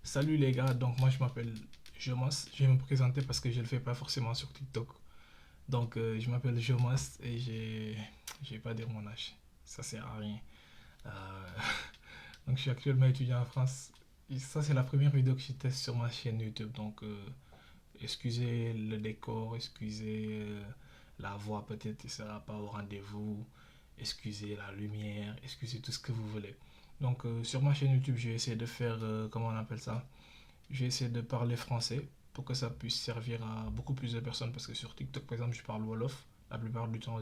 Salut les gars, donc moi je m'appelle Jomas. Je vais me présenter parce que je ne le fais pas forcément sur TikTok. Donc je m'appelle Jomas et je vais pas dire mon âge. Ça sert à rien. Euh, donc je suis actuellement étudiant en France. Et ça c'est la première vidéo que je teste sur ma chaîne YouTube. Donc excusez le décor, excusez la voix peut-être ne sera pas au rendez-vous. Excusez la lumière, excusez tout ce que vous voulez. Donc sur ma chaîne YouTube je vais essayer de faire, comment on appelle ça, je vais essayer de parler français pour que ça puisse servir à beaucoup plus de personnes parce que sur TikTok par exemple je parle Wolof. La plupart du temps,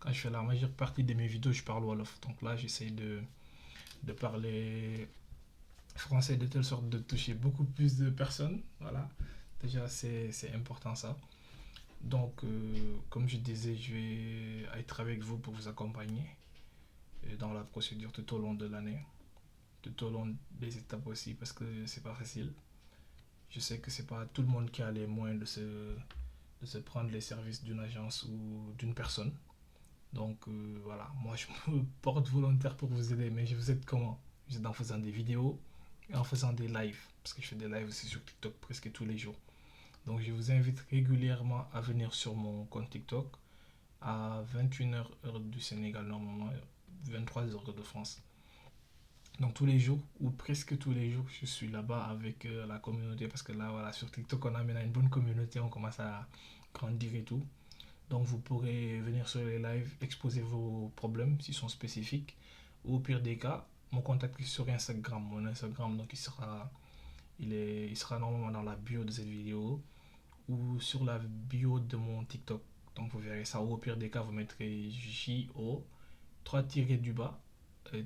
quand je fais la majeure partie de mes vidéos, je parle Wolof. Donc là j'essaie de parler français de telle sorte de toucher beaucoup plus de personnes. Voilà, déjà c'est important ça. Donc comme je disais, je vais être avec vous pour vous accompagner dans la procédure tout au long de l'année, tout au long des étapes aussi parce que c'est pas facile. Je sais que c'est pas tout le monde qui a les moyens de se prendre les services d'une agence ou d'une personne. Donc voilà, moi je me porte volontaire pour vous aider, mais je vous aide comment? Je vous aide en faisant des vidéos et en faisant des lives, parce que je fais des lives aussi sur TikTok presque tous les jours. Donc je vous invite régulièrement à venir sur mon compte TikTok à 21h heure du Sénégal normalement, 23h de France. Donc tous les jours, ou presque tous les jours, je suis là-bas avec la communauté parce que là, voilà, sur TikTok, on a maintenant une bonne communauté, on commence à grandir et tout. Donc vous pourrez venir sur les lives, exposer vos problèmes s'ils sont spécifiques. Ou au pire des cas, mon contact est sur Instagram. Mon Instagram, donc il sera normalement dans la bio de cette vidéo ou sur la bio de mon TikTok. Donc vous verrez ça. Ou au pire des cas, vous mettrez JO 3 tirés du bas,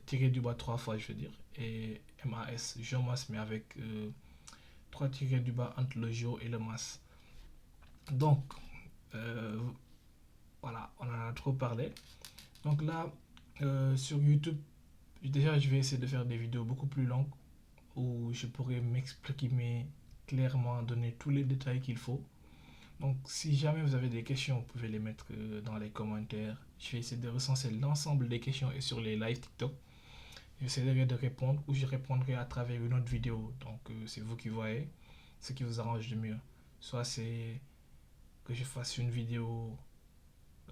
tiré du bas 3 fois, je veux dire, et MAS, Jomas, mais avec 3 tirés du bas entre le Jo et le Mas. Donc, euh, voilà, on en a trop parlé. Donc là, sur YouTube, déjà, je vais essayer de faire des vidéos beaucoup plus longues où je pourrais m'exprimer clairement, donner tous les détails qu'il faut. Donc, si jamais vous avez des questions, vous pouvez les mettre dans les commentaires. Je vais essayer de recenser l'ensemble des questions et sur les lives TikTok. J'essaierai de répondre ou je répondrai à travers une autre vidéo. Donc, c'est vous qui voyez ce qui vous arrange le mieux. Soit c'est que je fasse une vidéo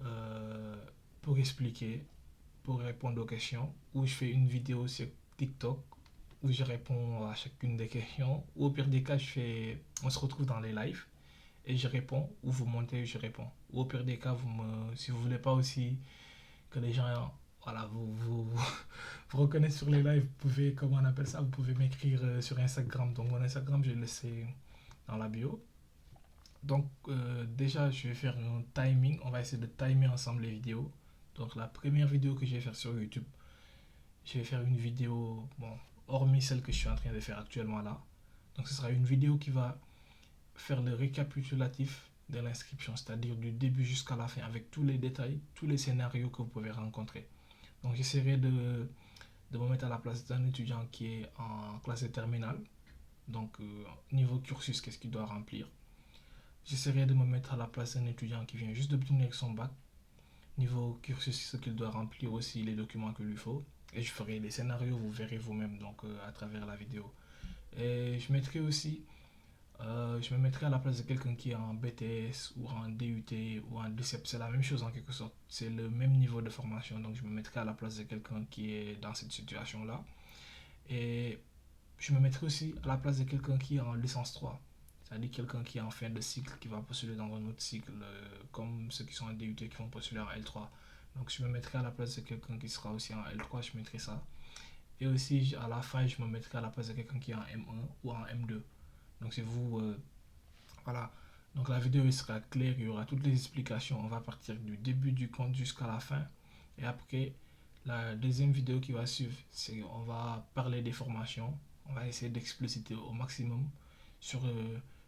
euh, pour expliquer, pour répondre aux questions, ou je fais une vidéo sur TikTok où je réponds à chacune des questions, ou au pire des cas, on se retrouve dans les lives et je réponds, ou vous montez et je réponds. Ou au pire des cas, si vous voulez pas aussi que les gens, voilà, vous reconnaissent sur les lives, vous pouvez, comment on appelle ça, vous pouvez m'écrire sur Instagram. Donc mon Instagram, je vais le laisser dans la bio. Donc déjà, je vais faire un timing. On va essayer de timer ensemble les vidéos. Donc la première vidéo que je vais faire sur YouTube, je vais faire une vidéo, bon, hormis celle que je suis en train de faire actuellement là. Donc ce sera une vidéo qui va faire le récapitulatif de l'inscription, c'est-à-dire du début jusqu'à la fin, avec tous les détails, tous les scénarios que vous pouvez rencontrer. Donc j'essaierai de me mettre à la place d'un étudiant qui est en classe de terminale. Donc niveau cursus, qu'est-ce qu'il doit remplir. J'essaierai de me mettre à la place d'un étudiant qui vient juste d'obtenir son bac. Niveau cursus, ce qu'il doit remplir aussi, les documents qu'il lui faut. Et je ferai les scénarios, vous verrez vous-même donc à travers la vidéo. Et je me mettrai à la place de quelqu'un qui est en BTS ou en DUT ou en DCEP. C'est la même chose en quelque sorte. C'est le même niveau de formation. Donc je me mettrai à la place de quelqu'un qui est dans cette situation-là. Et je me mettrai aussi à la place de quelqu'un qui est en licence 3. C'est-à-dire quelqu'un qui est en fin de cycle, qui va postuler dans un autre cycle, comme ceux qui sont en DUT qui vont postuler en L3. Donc je me mettrai à la place de quelqu'un qui sera aussi en L3, je mettrai ça. Et aussi à la fin, je me mettrai à la place de quelqu'un qui est en M1 ou en M2. Donc c'est vous, voilà. Donc la vidéo sera claire, il y aura toutes les explications. On va partir du début du compte jusqu'à la fin. Et après, la deuxième vidéo qui va suivre, c'est on va parler des formations. On va essayer d'expliciter au maximum sur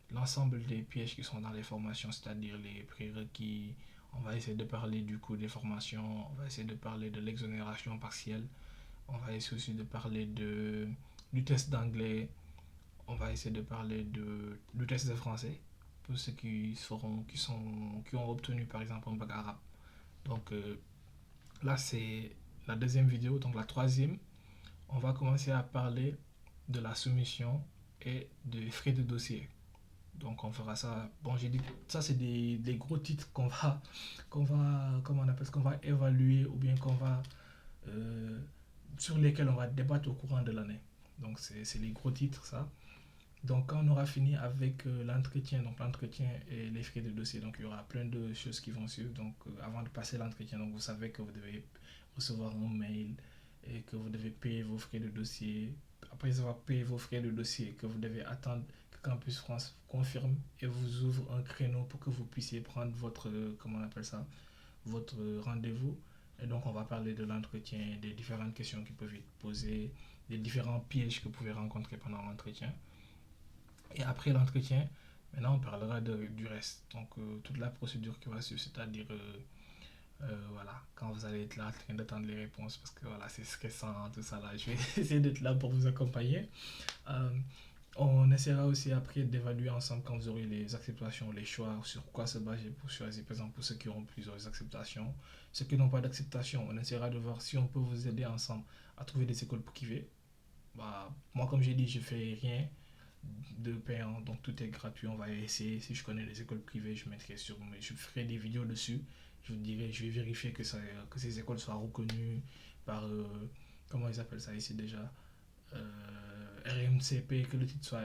l'ensemble des pièges qui sont dans les formations, c'est-à-dire les prérequis. On va essayer de parler du coût des formations. On va essayer de parler de l'exonération partielle. On va essayer aussi de parler du test d'anglais. On va essayer de parler du test de français pour ceux qui ont obtenu par exemple un bac arabe. Donc là, c'est la deuxième vidéo. Donc la troisième, on va commencer à parler de la soumission et des frais de dossier. Donc on fera ça. Bon, j'ai dit ça c'est des gros titres comment on appelle qu'on va évaluer ou bien euh, sur lesquels on va débattre au courant de l'année. Donc c'est les gros titres ça. Donc quand on aura fini avec l'entretien, donc l'entretien et les frais de dossier, donc il y aura plein de choses qui vont suivre. Donc avant de passer l'entretien, donc vous savez que vous devez recevoir un mail et que vous devez payer vos frais de dossier. Après avoir payé vos frais de dossier, que vous devez attendre que Campus France confirme et vous ouvre un créneau pour que vous puissiez prendre votre, comment on appelle ça, votre rendez-vous. Et donc on va parler de l'entretien, des différentes questions qui peuvent être posées, des différents pièges que vous pouvez rencontrer pendant l'entretien. Et après l'entretien, maintenant on parlera du reste. Donc toute la procédure qui va suivre, c'est-à-dire voilà, quand vous allez être là en train d'attendre les réponses, parce que voilà, c'est stressant, tout ça là. Je vais essayer d'être là pour vous accompagner. Euh, on essaiera aussi après d'évaluer ensemble quand vous aurez les acceptations, les choix, sur quoi se baser pour choisir, par exemple pour ceux qui auront plusieurs acceptations. Ceux qui n'ont pas d'acceptation, on essaiera de voir si on peut vous aider ensemble à trouver des écoles pour kiver. Bah, moi, comme j'ai dit, je fais rien de payant, donc tout est gratuit. On va essayer. Si je connais les écoles privées, je mettrai je ferai des vidéos dessus. Je vous dirai, je vais vérifier que ces écoles soient reconnues par, comment ils appellent ça ici déjà, RNCP, que le titre soit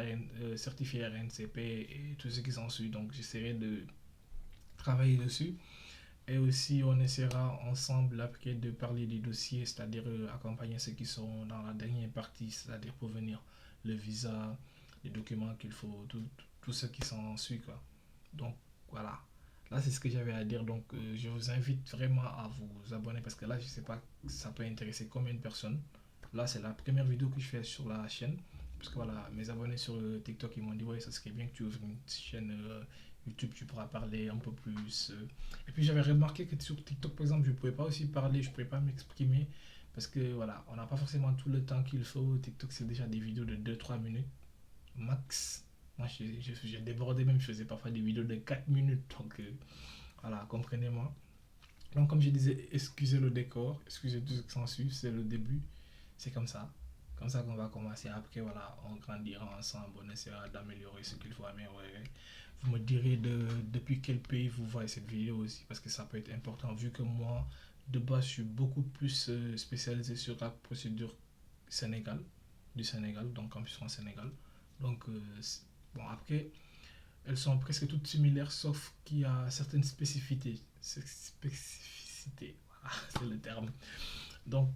certifié RNCP et tout ce qui s'ensuit. Donc j'essaierai de travailler dessus. Et aussi, on essaiera ensemble après de parler des dossiers, c'est-à-dire accompagner ceux qui sont dans la dernière partie, c'est-à-dire pour venir le visa, les documents qu'il faut, tout ce qui s'ensuit, quoi. Donc, voilà. Là, c'est ce que j'avais à dire. Donc, je vous invite vraiment à vous abonner parce que là, je sais pas, ça peut intéresser combien de personnes. Là, c'est la première vidéo que je fais sur la chaîne. Parce que voilà, mes abonnés sur TikTok, ils m'ont dit, ouais, ça serait bien que tu ouvres une chaîne YouTube, tu pourras parler un peu plus. Et puis j'avais remarqué que sur TikTok, par exemple, je ne pouvais pas aussi parler, je ne pouvais pas m'exprimer. Parce que voilà, on n'a pas forcément tout le temps qu'il faut. TikTok, c'est déjà des vidéos de 2 3 minutes max. Moi, j'ai débordé même, je faisais parfois des vidéos de 4 minutes. Donc voilà, comprenez-moi. Donc, comme je disais, excusez le décor, excusez tout ce qui s'ensuit, c'est le début. C'est comme ça. Comme ça qu'on va commencer. Après, voilà, on grandira ensemble, on essaiera d'améliorer ce qu'il faut améliorer. Vous me direz depuis quel pays vous voyez cette vidéo aussi, parce que ça peut être important, vu que moi, de base, je suis beaucoup plus spécialisé sur la procédure Sénégal, du Sénégal, donc campus en Sénégal. Donc, bon, après, elles sont presque toutes similaires, sauf qu'il y a certaines spécificités. Spécificités, voilà, c'est le terme. Donc,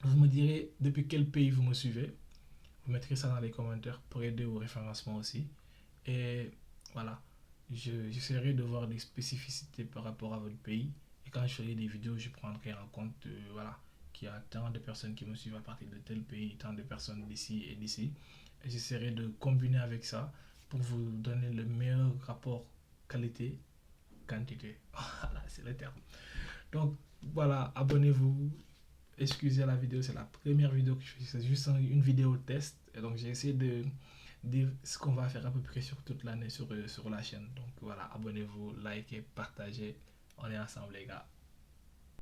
vous me direz depuis quel pays vous me suivez. Vous mettrez ça dans les commentaires pour aider au référencement aussi. Et voilà, j'essaierai de voir des spécificités par rapport à votre pays. Et quand je ferai des vidéos, je prendrai en compte voilà, qu'il y a tant de personnes qui me suivent à partir de tel pays, tant de personnes d'ici et d'ici. Et j'essaierai de combiner avec ça pour vous donner le meilleur rapport qualité-quantité. Voilà, c'est le terme. Donc voilà, abonnez-vous. Excusez la vidéo, c'est la première vidéo que je fais. C'est juste une vidéo test. Et donc j'ai essayé de dire ce qu'on va faire à peu près sur toute l'année sur la chaîne. Donc voilà, abonnez-vous, likez, partagez. On est ensemble les gars.